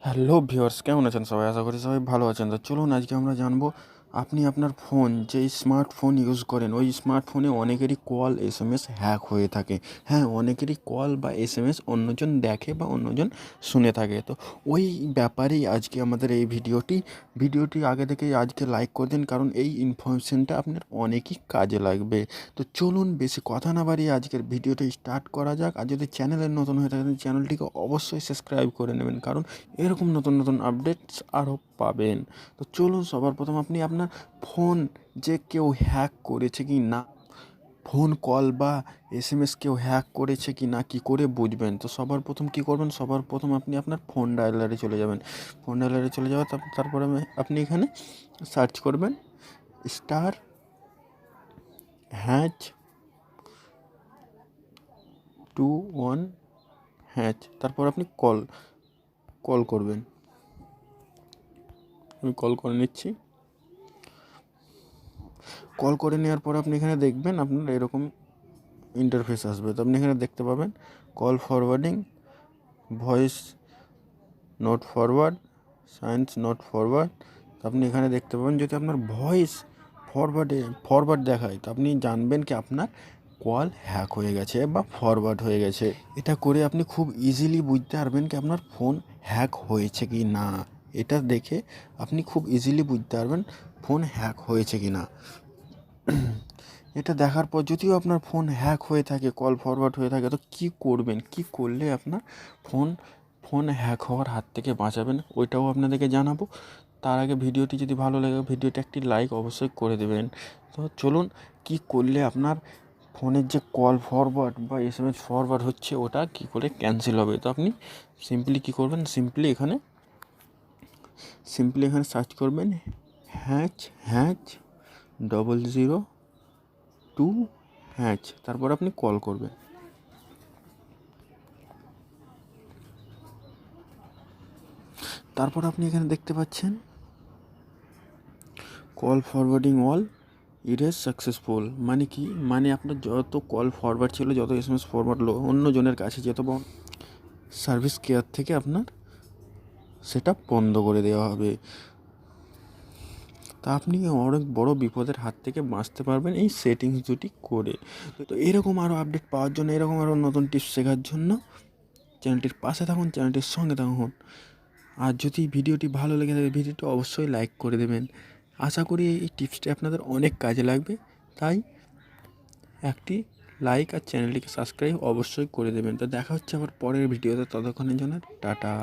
Hello viewers, কেমন আছেন সবাই? আশা করি সবাই ভালো আছেন। তো চলুন আজকে আমরা জানবো আপনি আপনার ফোন যে স্মার্টফোন ইউজ করেন ওই স্মার্টফোনে অনেকেরই কল এসএমএস হ্যাক হয়ে থাকে। হ্যাঁ, অনেকেরই কল বা এসএমএস অন্যজন দেখে বা অন্যজন শুনে থাকে। তো ওই ব্যাপারেই আজকে আমাদের এই ভিডিওটি আগে থেকেই আজকে লাইক করে দিন, কারণ এই ইনফরমেশনটা আপনার অনেকই কাজে লাগবে। তো চলুন বেশি কথা না বাড়িয়ে আজকের ভিডিওটা স্টার্ট করা যাক। আর যদি চ্যানেলে নতুন হয়ে থাকেন চ্যানেলটিকে অবশ্যই সাবস্ক্রাইব করে নেবেন, কারণ এরকম নতুন নতুন আপডেটস আরও পাবেন। তো চলুন সবার প্রথম আপনি আপনার ফোন যে কেউ হ্যাক করেছে কি না, ফোন কল বা এসএমএস কেউ হ্যাক করেছে কি না, কী করে বুঝবেন? তো সবার প্রথম কী করবেন, সবার প্রথম আপনি আপনার ফোন ডায়ালারে চলে যাবেন। ফোন ডায়ালারে চলে যাওয়া তারপরে আপনি এখানে সার্চ করবেন স্টার হ্যাচ 21 হ্যাচ, তারপর আপনি কল করবেন। আমি কল করে নিচ্ছি। কল করে নেওয়ার পর আপনি এখানে দেখবেন আপনার এরকম ইন্টারফেস আসবে। তো আপনি এখানে দেখতে পাবেন call forwarding, voice note forward, science note forward. তো আপনি এখানে দেখতে পাবেন যদি আপনার ভয়েস ফরওয়ার্ড দেখায় তো আপনি জানবেন কি আপনার কল হ্যাক হয়ে গেছে বা ফরওয়ার্ড হয়ে গেছে। এটা করে আপনি খুব ইজিলি বুঝতে পারবেন কি আপনার ফোন হ্যাক হয়েছে কি না। এটা দেখে আপনি খুব ইজিলি বুঝতে পারবেন ফোন হ্যাক হয়েছে কি না। এটা দেখার পর যদিও আপনার ফোন হ্যাক হয়ে থাকে, কল ফরওয়ার্ড হয়ে থাকে, তো কী করবেন, কী করলে আপনার ফোন হ্যাক হওয়ার হাত থেকে বাঁচাবেন ওইটাও আপনাদেরকে জানাবো। তার আগে ভিডিওটি যদি ভালো লাগে ভিডিওটি একটি লাইক অবশ্যই করে দেবেন। তো চলুন কী করলে আপনার ফোনের যে কল ফরওয়ার্ড বা এসএমএস ফরওয়ার্ড হচ্ছে ওটা কী করে ক্যান্সেল হবে। তো আপনি সিম্পলি কী করবেন, সিম্পলি এখানে সার্চ করবেন হ্যাচ 002 হ্যাচ, তারপর আপনি কল করবেন। তারপর আপনি এখানে দেখতে পাচ্ছেন call forwarding all erase successful. মানে কি, মানে আপনার যত কল ফরওয়ার্ড ছিল, যত এসএমএস ফরওয়ার্ড অন্য জনের কাছে যেত সার্ভিস কেয়ার থেকে আপনার সেটা বন্ধ করে দেওয়া হবে। তা আপনি অনেক বড় বিপদের হাত থেকে বাঁচতে পারবেন এই সেটিংস দুটি করে। তো এরকম আরও আপডেট পাওয়ার জন্য, এরকম আরও নতুন টিপস শেখার জন্য চ্যানেলটির পাশে থাকুন, চ্যানেলটির সঙ্গে থাকুন। আর যদি ভিডিওটি ভালো লেগে থাকে ভিডিওটি অবশ্যই লাইক করে দেবেন। আশা করি এই টিপসটি আপনাদের অনেক কাজে লাগবে, তাই একটি লাইক আর চ্যানেলটিকে সাবস্ক্রাইব অবশ্যই করে দেবেন। তো দেখা হচ্ছে আবার পরের ভিডিওতে, ততক্ষণের জন্য টাটা।